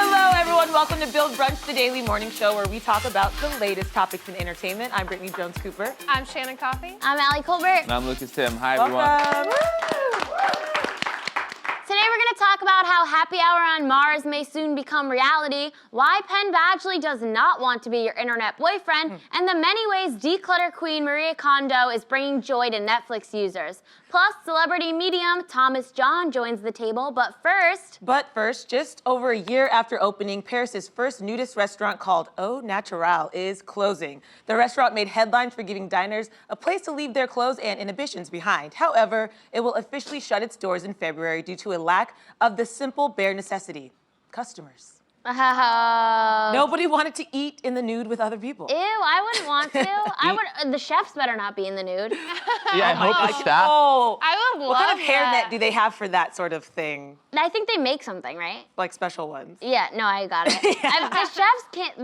Hello, everyone. Welcome to Build Brunch, the daily morning show where we talk about the latest topics in entertainment. I'm Brittany Jones-Cooper. I'm Shannon Coffey. I'm Allie Colbert. And I'm Lucas Tim. Hi, everyone. Welcome. Today we're going to talk about how happy hour on Mars may soon become reality, why Penn Badgley does not want to be your internet boyfriend, and the many ways declutter queen Maria Kondo is bringing joy to Netflix users. Plus, celebrity medium Thomas John joins the table, but first, just over a year after opening, Paris's first nudist restaurant called Au Natural is closing. The restaurant made headlines for giving diners a place to leave their clothes and inhibitions behind. However, it will officially shut its doors in February due to a lack of the simple bare necessity: customers. Nobody wanted to eat in the nude with other people. Ew, I wouldn't want to. The chefs better not be in the nude. Yeah, I hope the staff. Oh, I would love what kind of that. hairnet do they have for that sort of thing? I think they make something, right? Like special ones? Yeah, no, I got it. The chefs can't,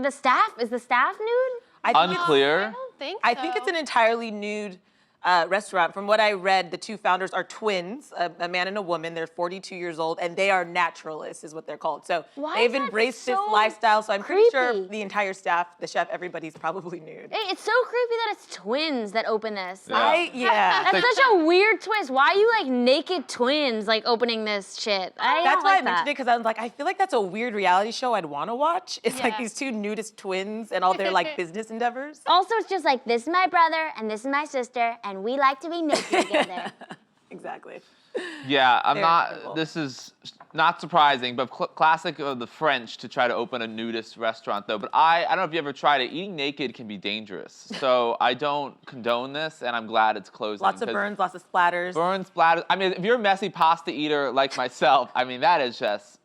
is the staff nude? Unclear. I don't think so. I think it's an entirely nude restaurant. From what I read, the two founders are twins, a man and a woman. They're 42 years old, and they are naturalists, is what they're called. So Why they've is that embraced this so lifestyle. So I'm pretty sure creepy? the entire staff, the chef, everybody's probably nude. It's so creepy that it's twins that open this. Yeah. That's such a weird twist. Why are you like naked twins like opening this shit? I That's don't why like I mentioned it, because I was like, I feel like that's a weird reality show I'd want to watch. It's like Yeah. these two nudist twins and all their like business endeavors. Also, it's just like, this is my brother and this is my sister and we like to be naked together. Exactly. Yeah, I'm Very not. cool. This is not surprising, but classic of the French to try to open a nudist restaurant, though. But I don't know if you ever tried it. Eating naked can be dangerous, so I don't condone this, and I'm glad it's closing. Lots of 'cause burns, lots of splatters. Burns, splatters. I mean, if you're a messy pasta eater like myself, I mean, that is just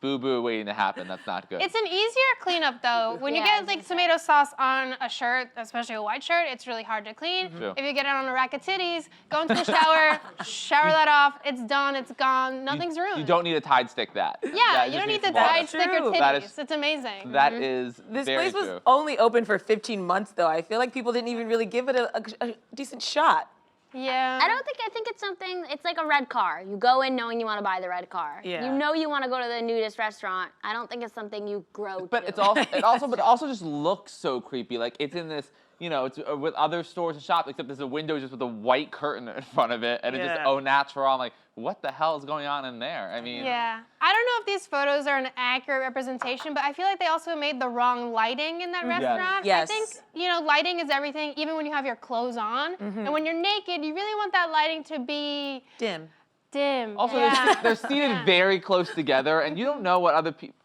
boo-boo waiting to happen. That's not good. It's an easier cleanup though. When you Yeah, get like tomato sauce on a shirt, especially a white shirt, it's really hard to clean. True. If you get it on a rack of titties, go into the shower, shower that off. It's done. It's gone. Nothing's ruined. You don't need to Tide stick that. Yeah, That you just don't need needs to some water. Tide stick your True. titties. That is- It's amazing. That is This very place was true. only open for 15 months, though. I feel like people didn't even really give it a decent shot. Yeah. I think it's something, it's like a red car. You go in knowing you want to buy the red car. Yeah. You know you want to go to the nudist restaurant. I don't think it's something you grow But to. it's also, but it also just looks so creepy. Like it's in this, you know, it's with other stores and shops, except there's a window just with a white curtain in front of it, and it's just Yeah. au natural. I'm like, what the hell is going on in there? I mean, Yeah. I don't know if these photos are an accurate representation, but I feel like they also made the wrong lighting in that restaurant. Yes. I think, you know, lighting is everything, even when you have your clothes on. And when you're naked, you really want that lighting to be Dim. dim. Also, yeah. they're seated very close together, and you don't know what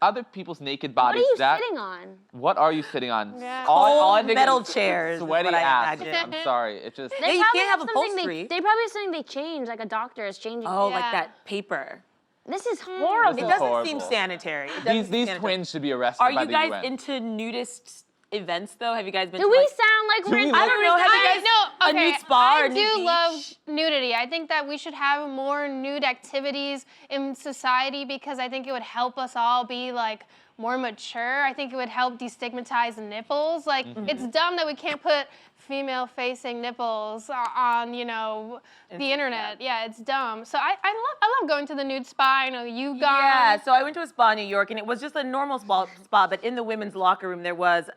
other people's naked What are bodies. you sitting on? What are you sitting on? Yeah. All I Cold think metal is chairs is Sweaty what I ass. imagine. I'm sorry. It just. Yeah, you probably can't have something upholstery. They probably have something they change, like a doctor is changing. Oh, it. like Yeah. that paper. This is horrible. This It is doesn't horrible. seem sanitary. It doesn't These seem sanitary. twins should be arrested Are by you the guys UN. into nudist events, though? Have you guys been Do to, we like, sound like Do we're we in look- I don't know. Have you guys a nude spa or I a nude do beach? love nudity. I think that we should have more nude activities in society because I think it would help us all be like more mature. I think it would help destigmatize nipples. Like it's dumb that we can't put female-facing nipples on, you know, the internet. Yeah, it's dumb. So I love going to the nude spa. I know you've gone. Yeah, so I went to a spa in New York, and it was just a normal spa, but in the women's locker room, there was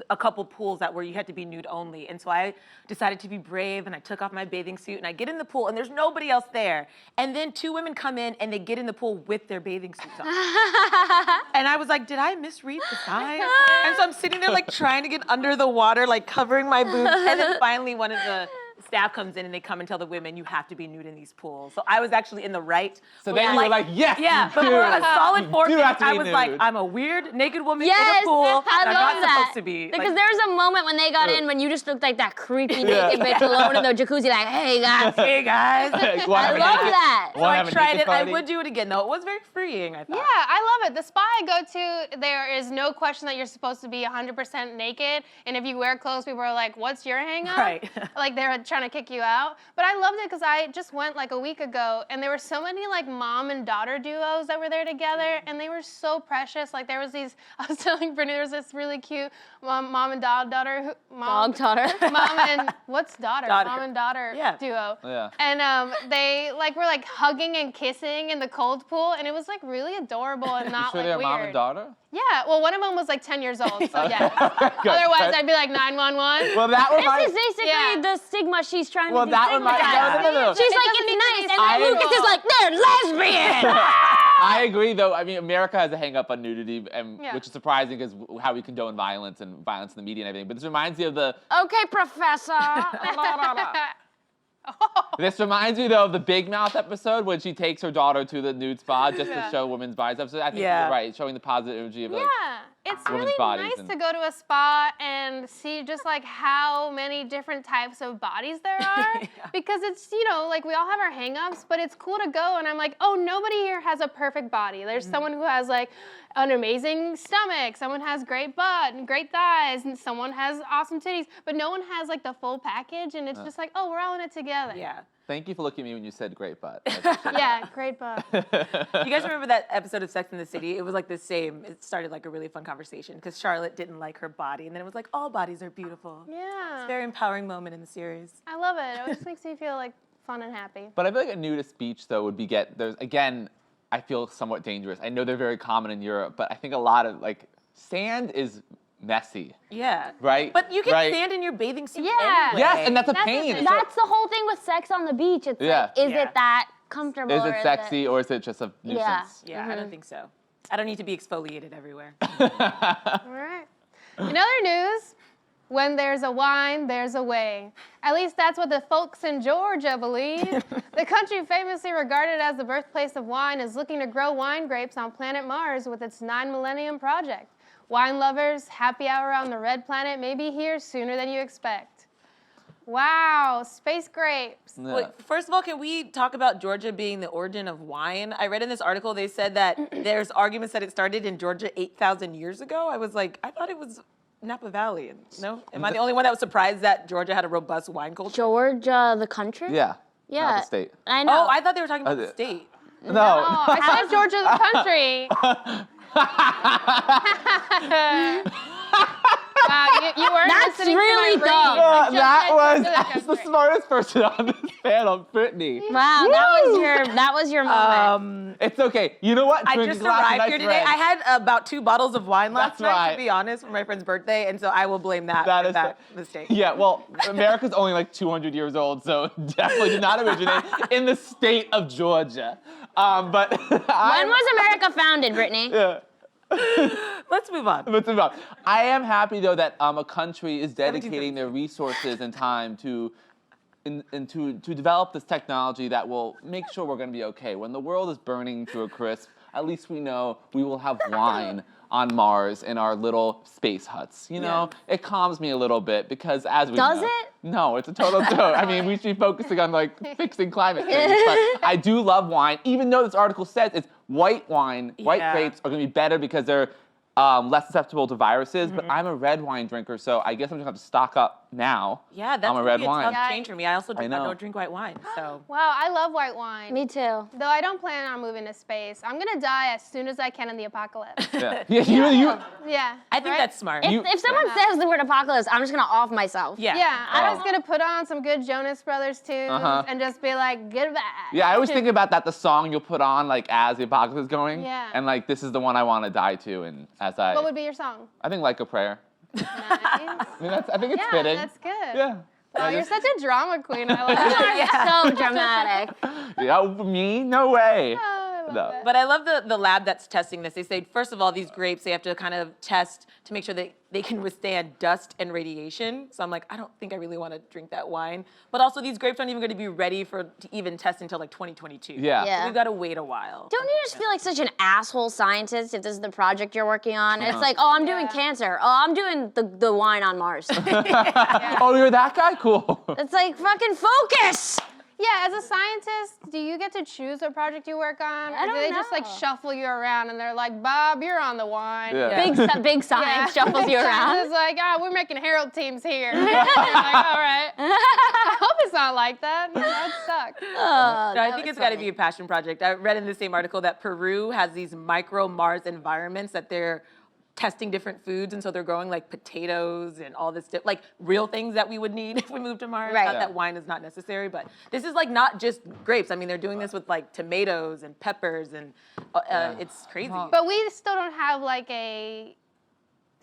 a couple pools that where you had to be nude only. And so I decided to be brave, and I took off my bathing suit, and I get in the pool, and there's nobody else there. And then two women come in, and they get in the pool with their bathing suits on. And I was like, did I misread the sign? And so I'm sitting there, like, trying to get under the water, like, covering my boobs. And then finally, one of the staff comes in and they come and tell the women, you have to be nude in these pools. So I was actually in the right. So then you were like, yes, Yeah, you but do. for a solid You 4 do minutes, have to I be was like, nude. I'm a weird naked woman Yes, in a pool. I and I'm love not that. supposed to be. Because like, there was a moment when they got in when you just looked like that creepy naked bitch alone in the jacuzzi, like, hey guys. hey guys. Like, I wanna have a love naked- that. So wanna I have a tried naked it. I party? would do it again, though. It was very freeing, I thought. Yeah, I love it. The spa I go to, there is no question that you're supposed to be 100% naked. And if you wear clothes, people are like, what's your hang up? Right. Like they're trying trying to kick you out. But I loved it because I just went like a week ago, and there were so many like mom and daughter duos that were there together, and they were so precious. Like there was these, I was telling Brittany, there was this really cute mom and daughter. Dog daughter. Mom and, what's daughter? Mom and daughter duo. Yeah. And they like were like hugging and kissing in the cold pool, and it was like really adorable and not You sure like they're weird. mom and daughter? Yeah, well, one of them was like 10 years old, so yeah. Good. Otherwise, I'd be like 911. Well, that reminds. This is basically the stigma she's trying Well, to that reminds. destigmatize. No. She's It like, doesn't need to it's be nice. And then sexual. Lucas is like, they're lesbian. I agree, though. I mean, America has a hang up on nudity, and, Yeah. which is surprising because how we condone violence and violence in the media and everything. But this reminds me of the. Okay, professor. This reminds me, though, of the Big Mouth episode when she takes her daughter to the nude spa just to show women's bodies. So I think you're right, showing the positive energy of like. Yeah, it's women's really bodies nice and- to go to a spa and see just like how many different types of bodies there are. Because it's, you know, like we all have our hang-ups, but it's cool to go and I'm like, oh, nobody here has a perfect body. There's someone who has like an amazing stomach, someone has great butt and great thighs, and someone has awesome titties, but no one has like the full package, and it's just like, oh, we're all in it together. Yeah. Thank you for looking at me when you said great butt. I appreciate Yeah, great butt. You guys remember that episode of Sex and the City? It was like the same. It started like a really fun conversation because Charlotte didn't like her body, and then it was like, all bodies are beautiful. Yeah, Very empowering moment in the series. I love it. It just makes me feel like fun and happy. But I feel like a nudist beach, though, would be there's, again, I feel somewhat dangerous. I know they're very common in Europe, but I think a lot of, like, sand is messy. Yeah. Right? But you get Right. sand in your bathing suit Yeah. anyway. Yes, and that's a That's the pain. thing. So- That's the whole thing with sex on the beach. It's Yeah. like, is Yeah. it that comfortable? is or it sexy or is it just a nuisance? Yeah, I don't think so. I don't need to be exfoliated everywhere. All right. In other news, when there's a wine, there's a way. At least that's what the folks in Georgia believe. The country famously regarded as the birthplace of wine is looking to grow wine grapes on planet Mars with its 9 Millennium project. Wine lovers, happy hour on the red planet may be here sooner than you expect. Wow, space grapes. Yeah. Wait, first of all, can we talk about Georgia being the origin of wine? I read in this article they said that there's arguments that it started in Georgia 8,000 years ago. I was like, I thought it was Napa Valley. No? Am I the only one that was surprised that Georgia had a robust wine culture? Georgia, the country? Yeah. Yeah. Not the state. I know. Oh, I thought they were talking about the state. Oh, I said Georgia the country. Wow, you weren't That's listening really to my brain. dumb. I just That said was Georgia the that's the country. smartest person on this panel, Brittany. Wow, that was your moment. It's okay. You know what? I Drink a just glass of arrived nice here today. red. I had about 2 bottles of wine last That's night, right. to be honest, for my friend's birthday, and so I will blame that That for is that mistake. Yeah, well, America's only like 200 years old, so definitely did not originate in the state of Georgia. But When was America founded, Brittany? Yeah. Let's move on. Let's move on. I am happy though that a country is dedicating 1736. their resources and time to develop this technology that will make sure we're going to be okay. When the world is burning to a crisp, at least we know we will have wine on Mars in our little space huts. You know, it calms me a little bit because as we Does know, it? No, it's a total joke. I mean, we should be focusing on like fixing climate change. But I do love wine, even though this article says it's white wine. White Yeah. grapes are going to be better because they're less susceptible to viruses. But I'm a red wine drinker, so I guess I'm just going to have to stock up now. Yeah, that's on a gonna red be a wine. tough change for me. I also I know. don't drink white wine, so. Wow, I love white wine. Me too. Though I don't plan on moving to space. I'm gonna die as soon as I can in the apocalypse. Yeah, you Yeah. I think right? that's smart. If someone says the word apocalypse, I'm just gonna off myself. Yeah. Yeah, I'm Oh. just gonna put on some good Jonas Brothers tunes and just be like, goodbye. Yeah, I always think about that, the song you'll put on like as the apocalypse is going. Yeah. And like this is the one I want to die to, and as What would be your song? I think like a prayer. Nice. I mean, I think it's Yeah, fitting. that's good. Yeah. Wow, I you're just- such a drama queen. I love it. So dramatic. Yeah, me? No way. Oh, I love No. it. But I love the lab that's testing this. They say, first of all, these grapes, they have to kind of test to make sure that they can withstand dust and radiation. So I'm like, I don't think I really want to drink that wine. But also, these grapes aren't even going to be ready to even test until like 2022. Yeah. Yeah. So we've got to wait a while. Don't you just feel like such an asshole scientist if this is the project you're working on? It's like, oh, I'm doing cancer. Oh, I'm doing the wine on Mars. Oh, you're that guy? Cool. It's like, fucking focus! Yeah, as a scientist, do you get to choose what project you work on? I or do don't they just like know. shuffle you around and they're like, Bob, you're on the wine. Yeah. Big science shuffles you around. It's like, we're making Herald teams here. And you're like, all right. I hope it's not like that. That would suck. No, I think it's got to be a passion project. I read in the same article that Peru has these micro Mars environments that they're testing different foods, and so they're growing like potatoes and all this, like real things that we would need if we moved to Mars. Right. Not Yeah. that wine is not necessary, but this is like not just grapes. I mean, they're doing this with like tomatoes and peppers, and it's crazy. But we still don't have like a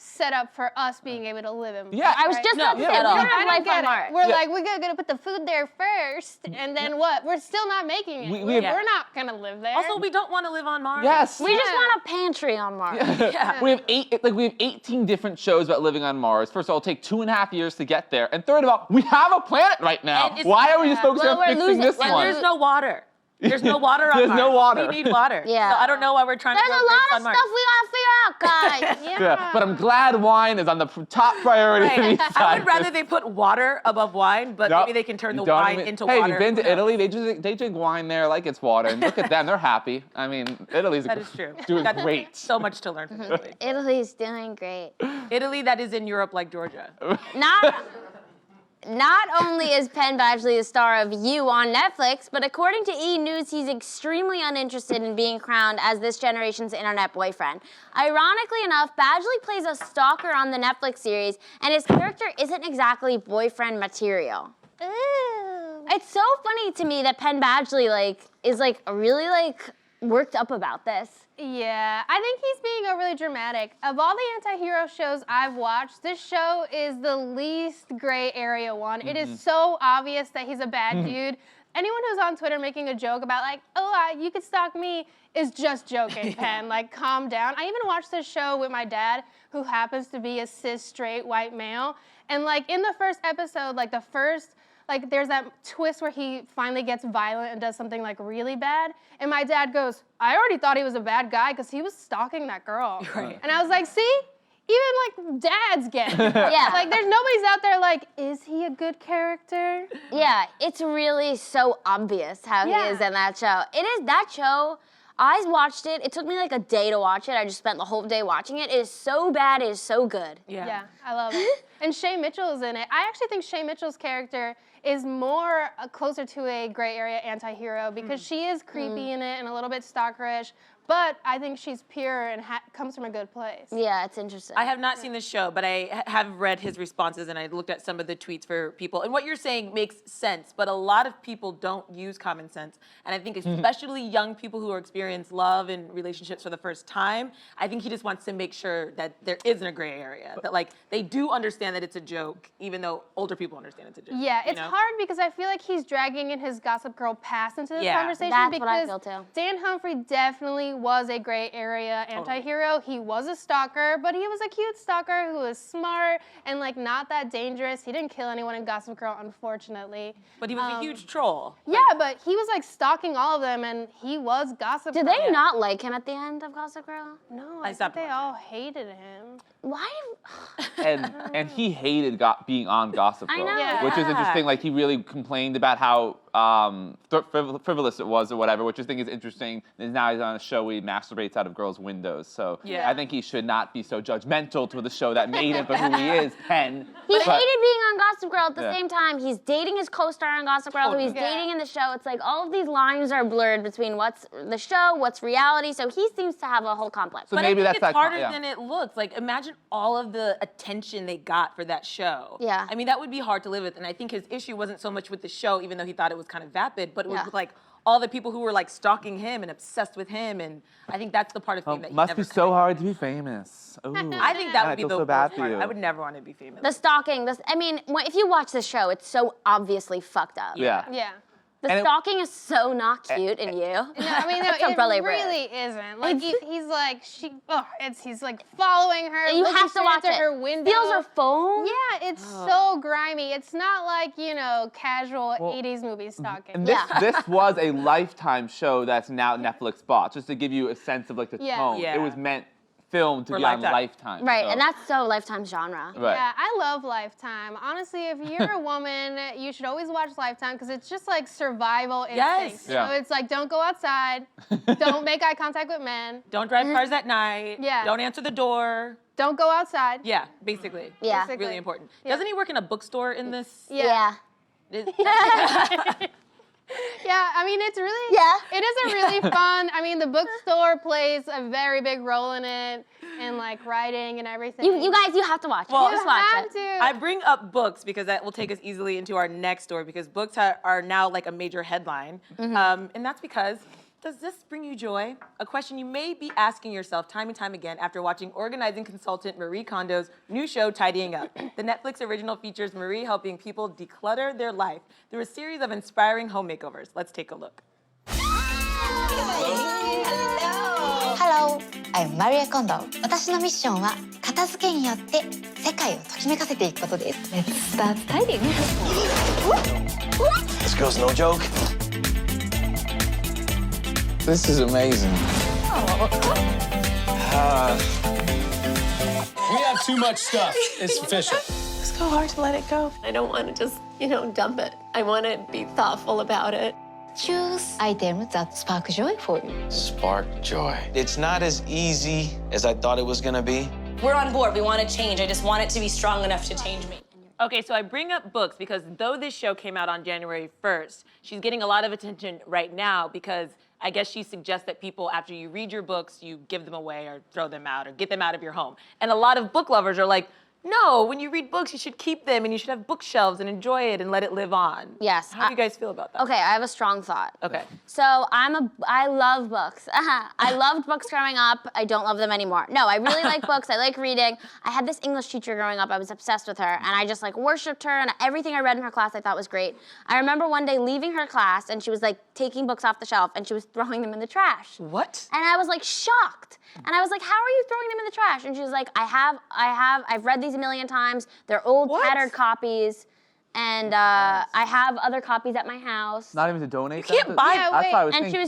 setup for us being able to live in Mars. Yeah, I was just about to say, we at all. don't I have don't life get on it. Mars. We're Yeah. like, we're gonna put the food there first, and then what? We're still not making it. We have- We're not gonna live there. Also, we don't want to live on Mars. Yes. We just want a pantry on Mars. Yeah. We have 18 different shows about living on Mars. First of all, it'll take 2.5 years to get there. And third of all, we have a planet right now. And it's- Why are we just focusing Well, on we're fixing losing- this we're one? There's no water. There's no water on There's Mars. no water. We need water. Yeah. So I don't know why we're trying There's to a grow grapes lot on of Mars. stuff we gotta figure out, guys. Yeah, but I'm glad wine is on the top priority for Right. each I side. would rather they put water above wine, but Nope. maybe they can turn the You don't wine even- into hey, water. you've been to Who knows? Italy? They drink wine there like it's water. And look at them, they're happy. I mean, Italy's That is true. doing Got great. So much to learn from Italy. Italy's doing great. Italy that is in Europe like Georgia. Not only is Penn Badgley the star of You on Netflix, but according to E! News, he's extremely uninterested in being crowned as this generation's internet boyfriend. Ironically enough, Badgley plays a stalker on the Netflix series, and his character isn't exactly boyfriend material. Ooh. It's so funny to me that Penn Badgley is really worked up about this. Yeah, I think he's being overly dramatic. Of all the anti-hero shows I've watched, this show is the least gray area one. It is so obvious that he's a bad dude. Anyone who's on Twitter making a joke about you could stalk me is just joking, Penn. Like, calm down. I even watched this show with my dad, who happens to be a cis straight white male. And in the first episode, there's that twist where he finally gets violent and does something really bad. And my dad goes, I already thought he was a bad guy because he was stalking that girl. Right. And I was like, see? Even dads get it. Yeah. There's nobody's out there is he a good character? Yeah, it's really so obvious how he is in that show. It is that show. I watched it. It took me a day to watch it. I just spent the whole day watching it. It is so bad. It is so good. Yeah, I love it. And Shay Mitchell is in it. I actually think Shay Mitchell's character is more closer to a gray area anti-hero because she is creepy in it and a little bit stalkerish, but I think she's pure and comes from a good place. Yeah, it's interesting. I have not seen this show, but I have read his responses and I looked at some of the tweets for people. And what you're saying makes sense, but a lot of people don't use common sense. And I think especially young people who are experiencing love and relationships for the first time, I think he just wants to make sure that there isn't a gray area, that they do understand that it's a joke, even though older people understand it's a joke. Yeah, it's you know? hard because I feel like he's dragging in his Gossip Girl past into this Yeah. conversation That's because what I feel too. Dan Humphrey definitely was a gray area anti-hero. He was a stalker, but he was a cute stalker who was smart and not that dangerous. He didn't kill anyone in Gossip Girl, unfortunately. But he was a huge troll. Yeah, but he was stalking all of them, and he was Gossip Did Girl. they not like him at the end of Gossip Girl? No, I I stopped think they watching. all hated him. Why? and he hated being on Gossip I Girl, know. Yeah. which is interesting. He really complained about how frivolous it was or whatever, which I think is interesting. And now he's on a show where he masturbates out of girls' windows. So Yeah. I think he should not be so judgmental to the show that made him for who he is, Penn. He But- hated being on Gossip Girl at the Yeah. same time. He's dating his co-star on Gossip Girl, who he's Yeah. dating in the show. It's all of these lines are blurred between what's the show, what's reality. So he seems to have a whole complex. So But maybe I think that's it's that. harder Yeah. than it looks. Imagine all of the attention they got for that show. Yeah. I mean, that would be hard to live with. And I think his issue wasn't so much with the show, even though he thought it was kind of vapid, but it was Yeah. with all the people who were stalking him and obsessed with him. And I think that's the part of fame that he Must never be so hard to be famous. Ooh. I think that I would be feel the so bad worst for part. you. I would never want to be famous. The stalking, if you watch the show, it's so obviously fucked up. Yeah. Yeah. The And it- stalking is so not cute in you. No, I mean, no, That's it really really rude. isn't. He's he's following her. You looking have to straight watch into it. her window. Feels her phone. Yeah, it's so grimy. It's not casual 80s movie stalking. And this, Yeah. this was a Lifetime show that's now Netflix bought, just to give you a sense of the Yeah. tone. Yeah. It was meant film to For be on Lifetime. Lifetime. Right, so- and that's so Lifetime genre. Right. Yeah, I love Lifetime. Honestly, if you're a woman, you should always watch Lifetime because it's just like survival Yes. instinct. Yeah. So it's like, don't go outside, don't make eye contact with men, Don't drive cars at night. Yeah. Don't answer the door. don't go outside. Yeah, basically. Yeah. Basically. Really important. Yeah. Doesn't he work in a bookstore in this? Yeah. Yeah, I mean, it's really, Yeah. it is a really fun, I mean, the bookstore plays a very big role in it, and like writing and everything. You guys, you have to watch it. Well, Just You watch have it. to. I bring up books because that will take us easily into our next story because books are now like a major headline. And that's because, does this bring you joy? A question you may be asking yourself time and time again after watching organizing consultant Marie Kondo's new show, Tidying Up. The Netflix original features Marie helping people declutter their life through a series of inspiring home makeovers. Let's take a look. Hello, I'm Maria Kondo. 私のミッションは片付けによって世界をときめかせていくことです。Let's start tidying. This girl's no joke. This is amazing. We have too much stuff. It's official. It's so hard to let it go. I don't want to just, dump it. I want to be thoughtful about it. Choose items that spark joy for you. Spark joy. It's not as easy as I thought it was gonna be. We're on board. We want to change. I just want it to be strong enough to change me. Okay, so I bring up books because though this show came out on January 1st, she's getting a lot of attention right now because I guess she suggests that people, after you read your books, you give them away or throw them out or get them out of your home. And a lot of book lovers are like, no, when you read books, you should keep them and you should have bookshelves and enjoy it and let it live on. Yes, How do you guys feel about that? Okay, I have a strong thought. Okay. So I love books. I loved books growing up. I don't love them anymore. No, I really like books. I like reading. I had this English teacher growing up. I was obsessed with her, and I just like worshipped her. And everything I read in her class, I thought was great. I remember one day leaving her class, and she was like taking books off the shelf, and she was throwing them in the trash. What? And I was like shocked. And I was like, how are you throwing them in the trash? And she was like, I've read these a million times. They're old, What? tattered copies. And I have other copies at my house. Not even to donate. You can't buy- Yeah, That's wait. what I was And thinking.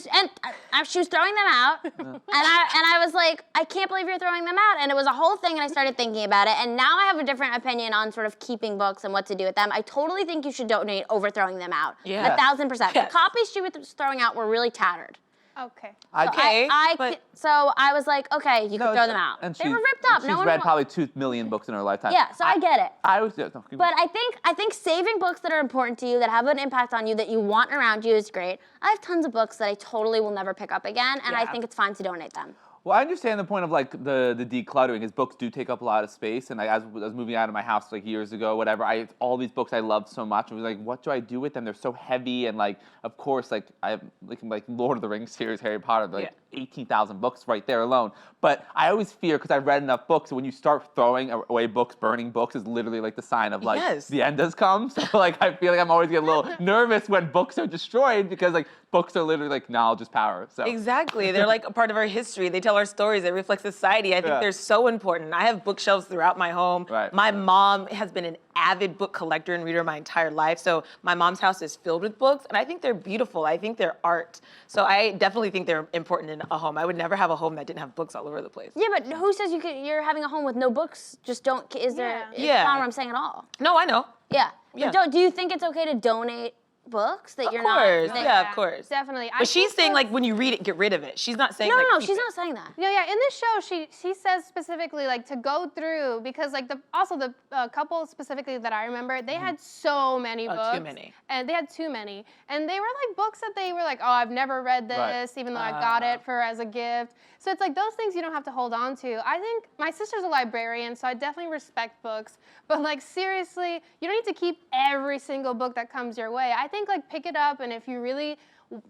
she was throwing them out. and I was like, I can't believe you're throwing them out. And it was a whole thing, and I started thinking about it. And now I have a different opinion on sort of keeping books and what to do with them. I totally think you should donate over throwing them out. Yeah. 1,000%. Yes. The copies she was throwing out were really tattered. Okay. Okay, but- So I was like, okay, you can throw them out. And They were ripped up. She's No one read wants- probably 2 million books in her lifetime. Yeah, so I get it. I was. Yeah, no, keep But going. I think saving books that are important to you, that have an impact on you, that you want around you is great. I have tons of books that I totally will never pick up again, and I Yeah. think it's fine to donate them. Well, I understand the point of like the decluttering. His books do take up a lot of space, and as I was moving out of my house like years ago, whatever, all these books I loved so much. I was like, what do I do with them? They're so heavy, and like, of course, like I have like Lord of the Rings series, Harry Potter, like 18,000 books right there alone. But I always fear because I've read enough books. When you start throwing away books, burning books is literally like the sign of like Yes. the end has come. So like I feel like I'm always getting a little nervous when books are destroyed because like books are literally like knowledge is power. So Exactly. They're like a part of our history. They tell our stories. They reflect society. I think Yeah. they're so important. I have bookshelves throughout my home. Right. My mom has been an avid book collector and reader my entire life. So my mom's house is filled with books, and I think they're beautiful. I think they're art. So I definitely think they're important in a home. I would never have a home that didn't have books all over the place. Yeah, but who says you're having a home with no books? Just don't. Is there? Yeah. It's Yeah. not what I'm saying at all. No, I know. Yeah. Yeah. Do you think it's okay to donate books that Of you're course. not? Yeah, of course. Definitely. But she's saying like when you read it, get rid of it. She's not saying No, like no, keep she's it. not saying that. Yeah. In this show, she says specifically like to go through because like the couple specifically that I remember, they had so many Oh, books. too many. And they had too many, and they were like books that they were like, oh, I've never read this, Right. even though I got it for as a gift. So it's like those things you don't have to hold on to. I think my sister's a librarian, so I definitely respect books. But like seriously, you don't need to keep every single book that comes your way. I think like pick it up, and if you really,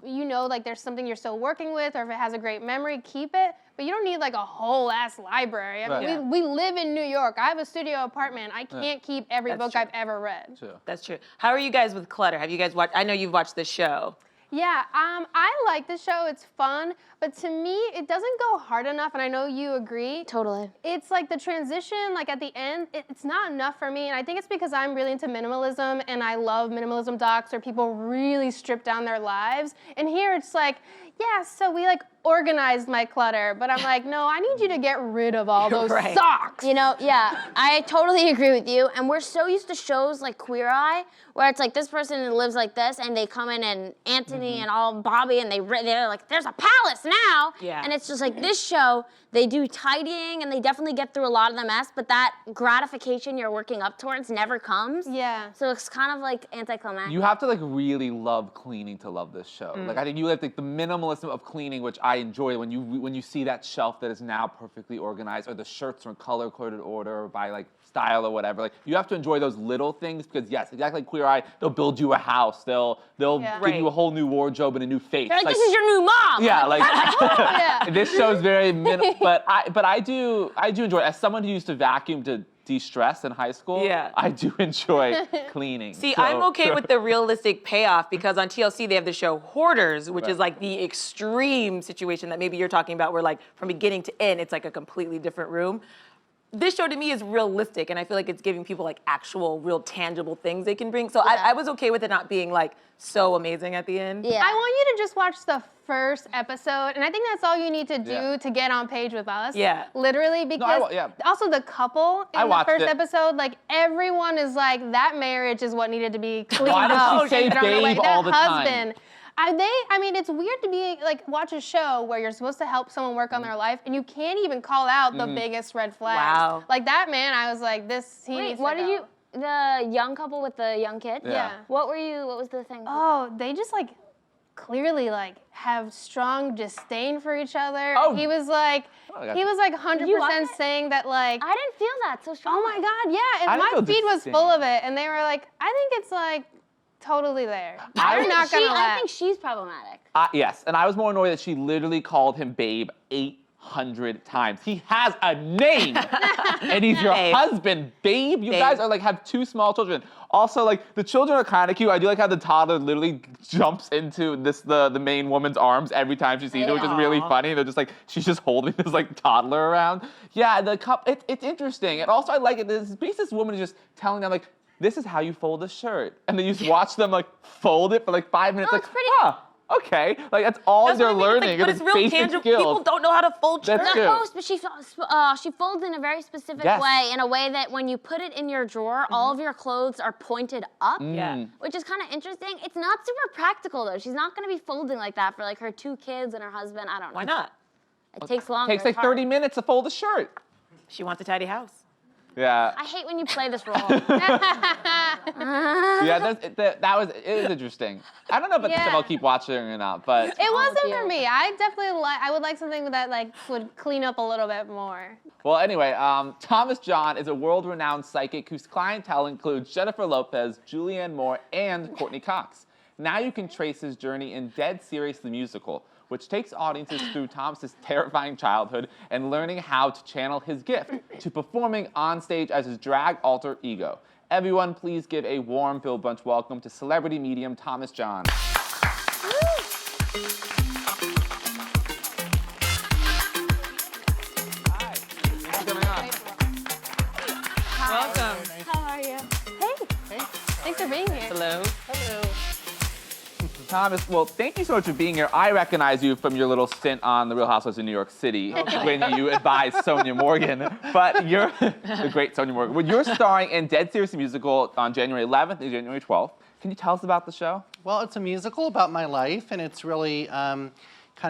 like there's something you're still working with, or if it has a great memory, keep it. But you don't need like a whole ass library. I mean, Right. we live in New York. I have a studio apartment. I can't keep every That's book true. I've ever read. True. That's true. How are you guys with clutter? Have you guys watched? I know you've watched the show. Yeah, I like the show. It's fun, but to me, it doesn't go hard enough, and I know you agree. Totally. It's like the transition, like at the end, it's not enough for me, and I think it's because I'm really into minimalism, and I love minimalism docs where people really strip down their lives. And here it's like, yeah, so we like organized my clutter, but I'm like, no, I need you to get rid of all those Right. socks. You know, yeah, I totally agree with you. And we're so used to shows like Queer Eye, where it's like this person lives like this, and they come in and Anthony and all Bobby, and they're like, there's a palace now. Yeah. And it's just like this show, they do tidying, and they definitely get through a lot of the mess, but that gratification you're working up towards never comes. Yeah. So it's kind of like anticlimactic. You have to like really love cleaning to love this show. Like I think you have like the minimalism of cleaning, which I enjoy when you see that shelf that is now perfectly organized, or the shirts are in color-coded order or by like style or whatever. Like you have to enjoy those little things because yes, exactly like Queer Eye, they'll build you a house, they'll Yeah. give you a whole new wardrobe and a new face. They're like, this is your new mom. Yeah, like Yeah. this show's very minimal, but I do enjoy it. As someone who used to vacuum to de-stress in high school, Yeah. I do enjoy cleaning. See, So- I'm okay with the realistic payoff because on TLC they have the show Hoarders, which is like the extreme situation that maybe you're talking about, where like from beginning to end, it's like a completely different room. This show to me is realistic, and I feel like it's giving people like actual, real, tangible things they can bring. So I was okay with it not being like so amazing at the end. Yeah. I want you to just watch the first episode, and I think that's all you need to do Yeah. to get on page with us. Yeah. Literally, because yeah. also the couple I in the watched first it. episode, like everyone is like, that marriage is what needed to be cleaned Why does up. she say and thrown away. babe That all the time? husband. I mean, it's weird to be like watch a show where you're supposed to help someone work on their life, and you can't even call out the biggest red flags. Wow. Like that man, I was like, he Wait, needs what to did go. you, the young couple with the young kid? Yeah. What was the thing? Oh, they just like clearly like have strong disdain for each other. Oh. He was like I got he was like 100% You watched it? saying that like I didn't feel that so strong. oh my god, yeah, and I didn't my feel feed was disdain. full of it, and they were like, I think it's like totally there. I'm not gonna I laugh. think she's problematic. Yes, and I was more annoyed that she literally called him babe 800 times. He has a name, and he's your Babe. husband, babe. You Babe. guys are like have two small children. Also, like the children are kind of cute. I do like how the toddler literally jumps into the main woman's arms every time she sees her, which is really funny. They're just like she's just holding this like toddler around. Yeah, the cup. It's interesting, and also I like it. This woman is just telling them like, this is how you fold a shirt, and then you just watch them like fold it for like 5 minutes. No, like, it's pretty- okay, like that's all That's they're what I mean. It's learning. like, but is it's real basic tangible. skills. People don't know how to fold That's shirts. good. Not most, but she folds in a very specific Yes. way, in a way that when you put it in your drawer, all of your clothes are pointed up. Yeah. Which is kind of interesting. It's not super practical though. She's not going to be folding like that for like her 2 kids and her husband. I don't know. Why not? It takes longer. Takes like It's hard. 30 minutes to fold a shirt. She wants a tidy house. Yeah. I hate when you play this role. Yeah, it is interesting. I don't know if Yeah. I'll keep watching or not, but It wasn't you. for me. I definitely I would like something that like would clean up a little bit more. well, anyway, Thomas John is a world-renowned psychic whose clientele includes Jennifer Lopez, Julianne Moore, and Courtney Cox. Now you can trace his journey in Dead Serious the Musical, which takes audiences through Thomas's terrifying childhood and learning how to channel his gift to performing on stage as his drag alter ego. Everyone, please give a warm Bill Brunch welcome to celebrity medium Thomas John. Hi. Thanks for coming on. Welcome. How are you? Hey. Thanks for being here. Hello. Thomas, well, thank you so much for being here. I recognize you from your little stint on The Real Housewives of New York City when you advised Sonia Morgan. But you're the great Sonia Morgan. Well, you're starring in Dead Serious the Musical on January 11th and January 12th. Can you tell us about the show? Well, it's a musical about my life, and it's really kind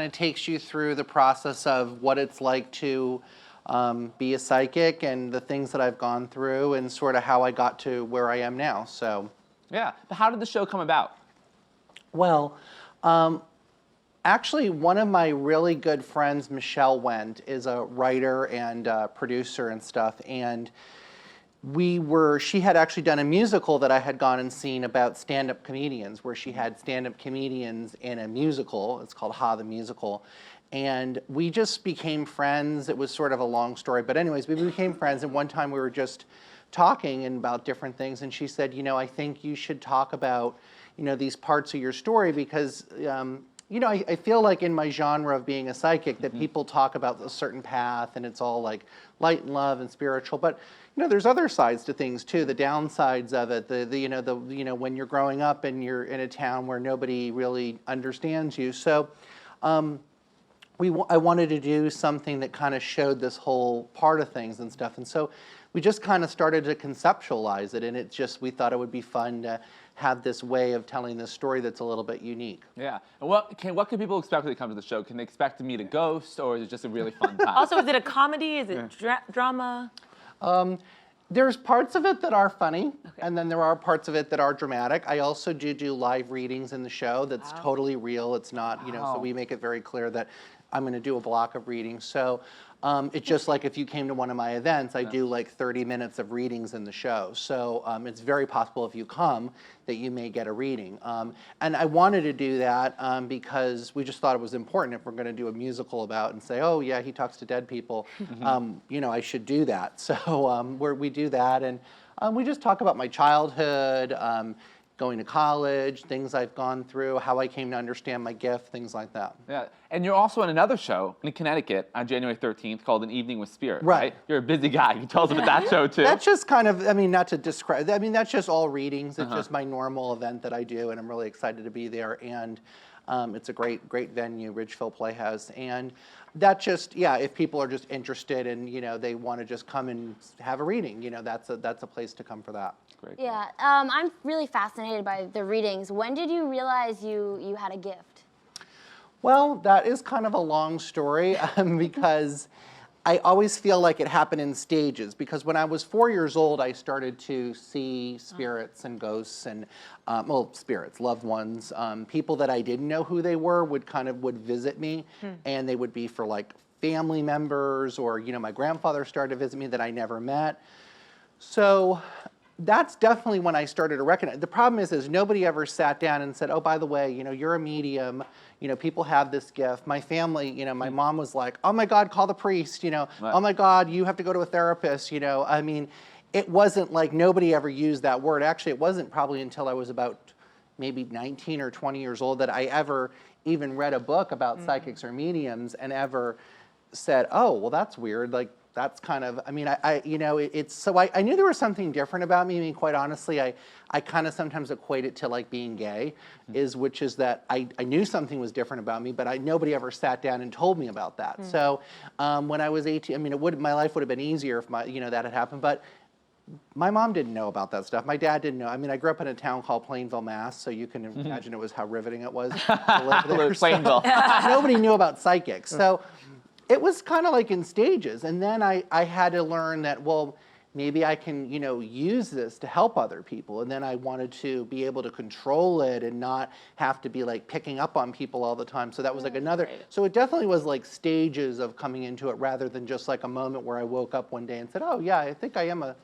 of takes you through the process of what it's like to be a psychic and the things that I've gone through and sort of how I got to where I am now. So, Yeah. But how did the show come about? well, actually, one of my really good friends, Michelle Wendt, is a writer and producer and stuff, and she had actually done a musical that I had gone and seen about stand-up comedians, where she had stand-up comedians in a musical. It's called Ha the Musical. And we just became friends. It was sort of a long story, but anyways, we became friends, and one time we were just talking and about different things, and she said, I think you should talk about, these parts of your story because, I feel like in my genre of being a psychic that people talk about a certain path and it's all like light and love and spiritual, but there's other sides to things too, the downsides of it, when you're growing up and you're in a town where nobody really understands you. So I wanted to do something that kind of showed this whole part of things and stuff. And so we just kind of started to conceptualize it, and we thought it would be fun to have this way of telling this story that's a little bit unique. Yeah. And what can people expect when they come to the show? Can they expect to meet a ghost, or is it just a really fun time? Also, is it a comedy? Is it drama? There's parts of it that are funny, and then there are parts of it that are dramatic. I also do live readings in the show that's totally real. It's not, so we make it very clear that I'm going to do a block of readings. So it's just like if you came to one of my events, I do like 30 minutes of readings in the show. So it's very possible if you come that you may get a reading. And I wanted to do that because we just thought it was important if we're going to do a musical about and say, oh yeah, he talks to dead people, I should do that. So we do that, and we just talk about my childhood, going to college, things I've gone through, how I came to understand my gift, things like that. Yeah, and you're also in another show in Connecticut on January 13th called An Evening with Spirit, Right. You're a busy guy. Can you tell us about that show, too? That's just kind of, not to describe, that's just all readings. It's just my normal event that I do, and I'm really excited to be there. And it's a great venue, Ridgefield Playhouse. And that just, if people are just interested and, they want to just come and have a reading, that's a place to come for that. Great. Yeah, I'm really fascinated by the readings. When did you realize you had a gift? Well, that is kind of a long story because I always feel like it happened in stages, because when I was 4 years old, I started to see spirits and ghosts and, spirits, loved ones. People that I didn't know who they were would visit me, and they would be for like family members, or, my grandfather started to visit me that I never met. So that's definitely when I started to recognize. The problem is nobody ever sat down and said, oh, by the way, you're a medium. People have this gift. My family, my mom was like, oh my God, call the priest. Right. Oh my God, you have to go to a therapist. It wasn't like nobody ever used that word. Actually, it wasn't probably until I was about maybe 19 or 20 years old that I ever even read a book about psychics or mediums and ever said, oh, well, that's weird. Like, that's kind of, I knew there was something different about me. Quite honestly, I kind of sometimes equate it to like being gay, which is that I knew something was different about me, but nobody ever sat down and told me about that. So when I was 18, my life would have been easier if that had happened, but my mom didn't know about that stuff. My dad didn't know. I grew up in a town called Plainville, Mass, so you can imagine how riveting it was to live there. Plainville. Nobody knew about psychics. So it was kind of like in stages. And then I had to learn that, well, maybe I can, use this to help other people. And then I wanted to be able to control it and not have to be like picking up on people all the time. So that was like another, so it definitely was like stages of coming into it rather than just like a moment where I woke up one day and said, oh yeah, I think I am a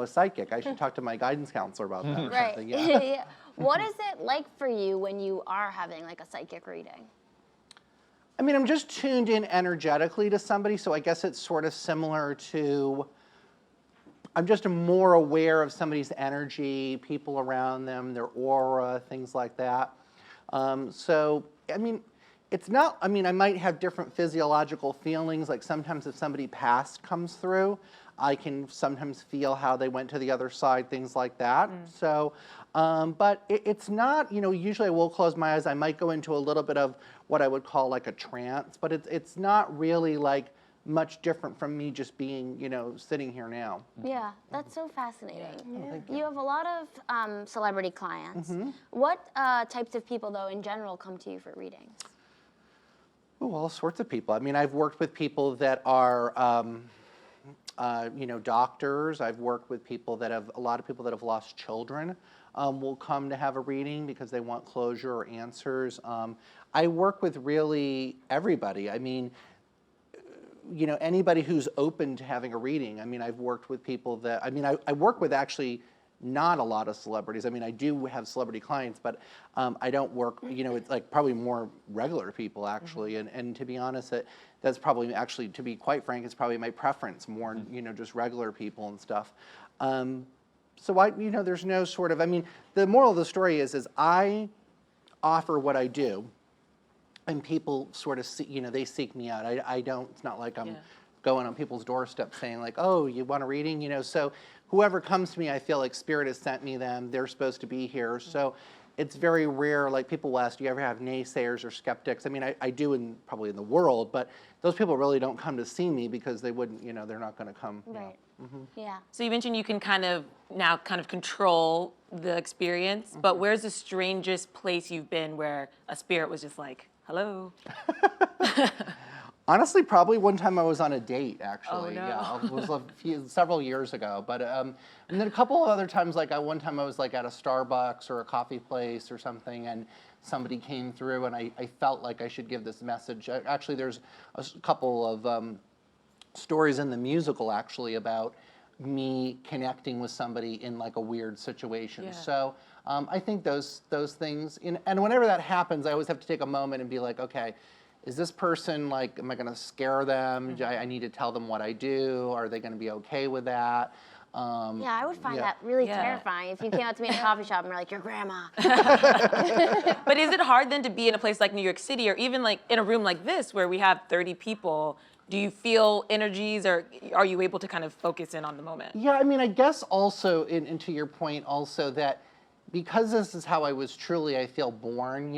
psychic. I should talk to my guidance counselor about that or something. Yeah. Yeah. What is it like for you when you are having like a psychic reading? I'm just tuned in energetically to somebody, so I guess it's sort of similar to, I'm just more aware of somebody's energy, people around them, their aura, things like that. It's not, I might have different physiological feelings, like sometimes if somebody past comes through, I can sometimes feel how they went to the other side, things like that. So, but it's not, usually I will close my eyes. I might go into a little bit of what I would call like a trance, but it's not really like much different from me just being, sitting here now. Yeah, that's so fascinating. Yeah. You have a lot of celebrity clients. What types of people, though, in general, come to you for readings? Oh, all sorts of people. I've worked with people that are, doctors. I've worked with a lot of people that have lost children will come to have a reading because they want closure or answers. I work with really everybody. Anybody who's open to having a reading. I've worked with people that, I work with actually not a lot of celebrities. I do have celebrity clients, but I don't work, it's like probably more regular people actually. And to be honest, that's probably actually, to be quite frank, it's probably my preference more, just regular people and stuff. So there's no sort of, the moral of the story is I offer what I do, and people sort of see, they seek me out. I don't, it's not like I'm going on people's doorsteps saying like, oh, you want a reading? So whoever comes to me, I feel like Spirit has sent me them. They're supposed to be here. So it's very rare, like people will ask, do you ever have naysayers or skeptics? I mean, I do probably in the world, but those people really don't come to see me because they wouldn't, they're not going to come. Right. Yeah. So you mentioned you can kind of control the experience, but where's the strangest place you've been where a spirit was just like, hello? Honestly, probably one time I was on a date, actually. Oh, no. Yeah, it was several years ago. But and then a couple of other times, like one time I was like at a Starbucks or a coffee place or something, and somebody came through, and I felt like I should give this message. Actually, there's a couple of stories in the musical actually about me connecting with somebody in like a weird situation. Yeah. So I think those things, and whenever that happens, I always have to take a moment and be like, okay, is this person like, am I going to scare them? I need to tell them what I do. Are they going to be okay with that? Yeah, I would find that really terrifying if you came out to me in a coffee shop and were like, your grandma. But is it hard then to be in a place like New York City or even like in a room like this where we have 30 people? Do you feel energies or are you able to kind of focus in on the moment? Yeah, I mean, I guess also, and to your point also, that because this is how I was truly, I feel, born,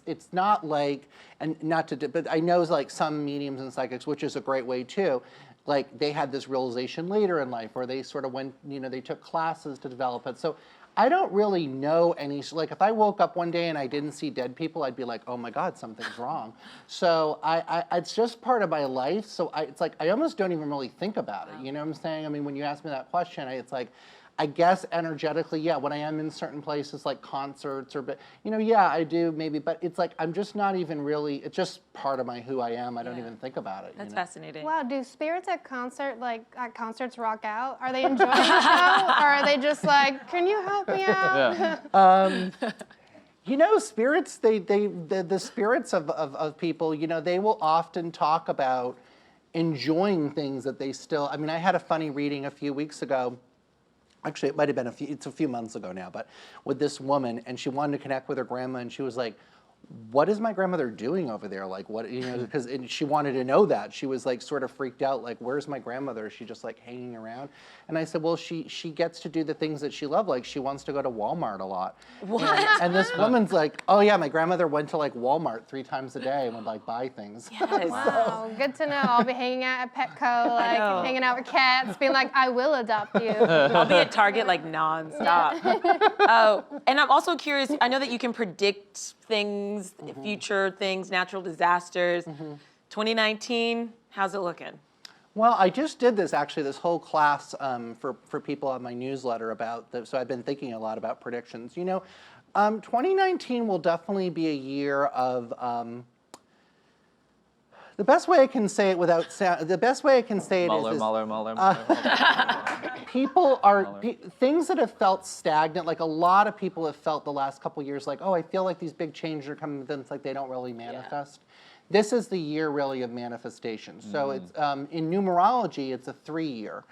it's not like, and not to, but I know like some mediums and psychics, which is a great way too, like they had this realization later in life or they sort of went, they took classes to develop it. So I don't really know any, like if I woke up one day and I didn't see dead people, I'd be like, oh my God, something's wrong. So it's just part of my life. So it's like, I almost don't even really think about it. You know what I'm saying? I mean, when you ask me that question, it's like, I guess energetically, yeah, when I am in certain places like concerts or, yeah, I do maybe, but it's like, I'm just not even really, it's just part of who I am. I don't even think about it. That's fascinating. Wow, do spirits at concerts rock out? Are they enjoying the show? Or are they just like, can you help me out? Yeah. Spirits, the spirits of people, they will often talk about enjoying things that they still, I mean, I had a funny reading a few weeks ago. Actually, it might have been it's a few months ago now, but with this woman, and she wanted to connect with her grandma, and she was like, what is my grandmother doing over there? Like, what, because she wanted to know that. She was like sort of freaked out, like, where's my grandmother? Is she just like hanging around? And I said, well, she gets to do the things that she loved. Like, she wants to go to Walmart a lot. What? And this woman's like, oh yeah, my grandmother went to like Walmart 3 times a day and would like buy things. Yes. Wow, good to know. I'll be hanging out at Petco, like hanging out with cats, being like, I will adopt you. I'll be at Target like nonstop. Oh, and I'm also curious, I know that you can predict things, future things, natural disasters. 2019, how's it looking? Well, I just did this whole class for people on my newsletter about this, so I've been thinking a lot about predictions. 2019 will definitely be a year of, the best way I can say it without sound, the best way I can say it is Mueller. people are, things that have felt stagnant, like a lot of people have felt the last couple years like, oh, I feel like these big changes are coming, but then it's like they don't really manifest. This is the year really of manifestation. So it's in numerology, it's a 3-year,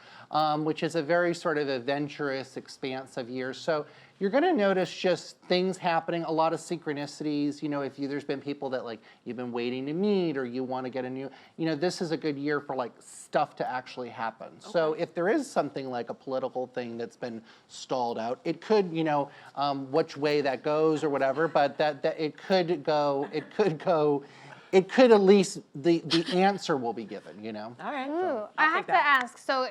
which is a very sort of adventurous, expansive year. So you're going to notice just things happening, a lot of synchronicities. If there's been people that like you've been waiting to meet or you want to get a new, this is a good year for like stuff to actually happen. Okay. So if there is something like a political thing that's been stalled out, it could, which way that goes or whatever, but that it could at least, the answer will be given, All right. Ooh, I have to ask, so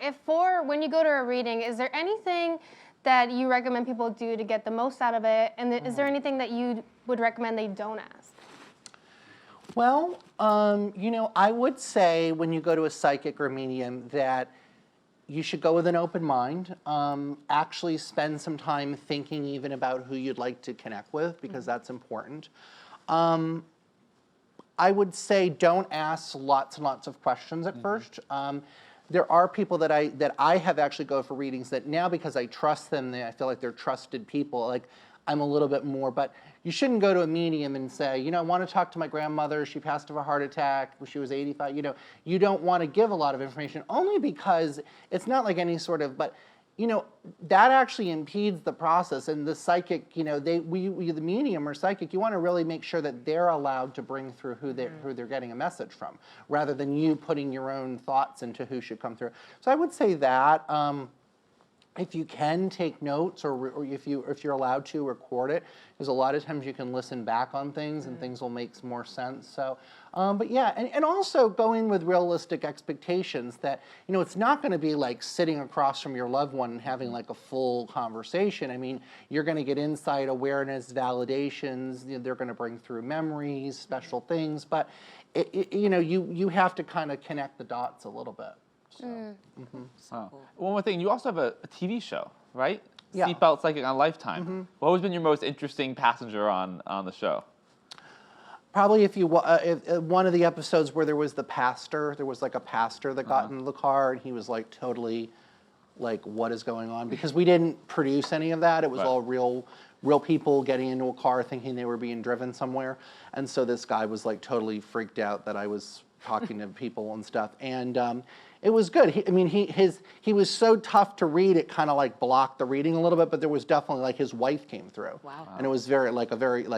when you go to a reading, is there anything that you recommend people do to get the most out of it? And is there anything that you would recommend they don't ask? Well, I would say when you go to a psychic or medium that you should go with an open mind. Actually spend some time thinking even about who you'd like to connect with, because that's important. I would say don't ask lots and lots of questions at first. There are people that I have actually go for readings that now, because I trust them, I feel like they're trusted people, like I'm a little bit more, but you shouldn't go to a medium and say, I want to talk to my grandmother, she passed of a heart attack when she was 85, you don't want to give a lot of information, only because it's not like any sort of, but that actually impedes the process. And the psychic, the medium or psychic, you want to really make sure that they're allowed to bring through who they're getting a message from, rather than you putting your own thoughts into who should come through. So I would say that. if you can take notes, or if you're allowed to record it, because a lot of times you can listen back on things and things will make more sense. So, but yeah, and also going with realistic expectations that, you know, it's not going to be like sitting across from your loved one and having like a full conversation. I mean, you're going to get insight, awareness, validations. You know, they're going to bring through memories, special things, but you know, you have to kind of connect the dots a little bit. So. One more thing, you also have a TV show, right? Yeah. Seatbelt Psychic on Lifetime. What has been your most interesting passenger on the show? Probably if one of the episodes where there was the pastor, there was like a pastor that got into the car and he was like totally like, what is going on? Because we didn't produce any of that. It was all real people getting into a car thinking they were being driven somewhere. And so this guy was like totally freaked out that I was talking to people and stuff. And it was good. He was so tough to read, it kind of like blocked the reading a little bit, but there was definitely like his wife came through. Wow. And it was very, like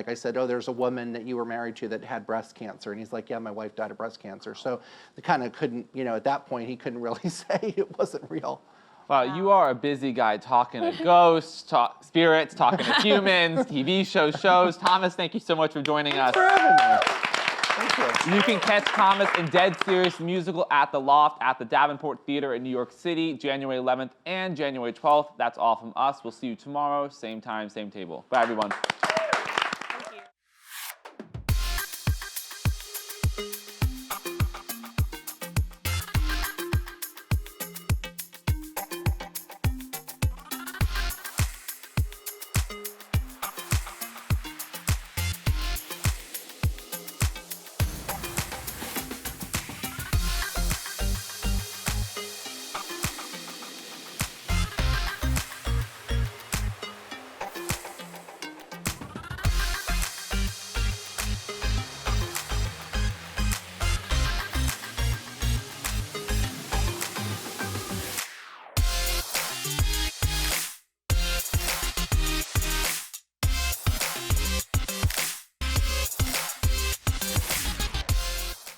I said, oh, there's a woman that you were married to that had breast cancer. And he's like, yeah, my wife died of breast cancer. So they kind of couldn't, you know, at that point, he couldn't really say it wasn't real. Wow, you are a busy guy talking to ghosts, spirits, talking to humans, TV shows. Thomas, thank you so much for joining us. Thanks for having me. Thank you. You can catch Thomas in Dead Serious Musical at the Loft at the Davenport Theater in New York City, January 11th and January 12th. That's all from us. We'll see you tomorrow, same time, same table. Bye, everyone.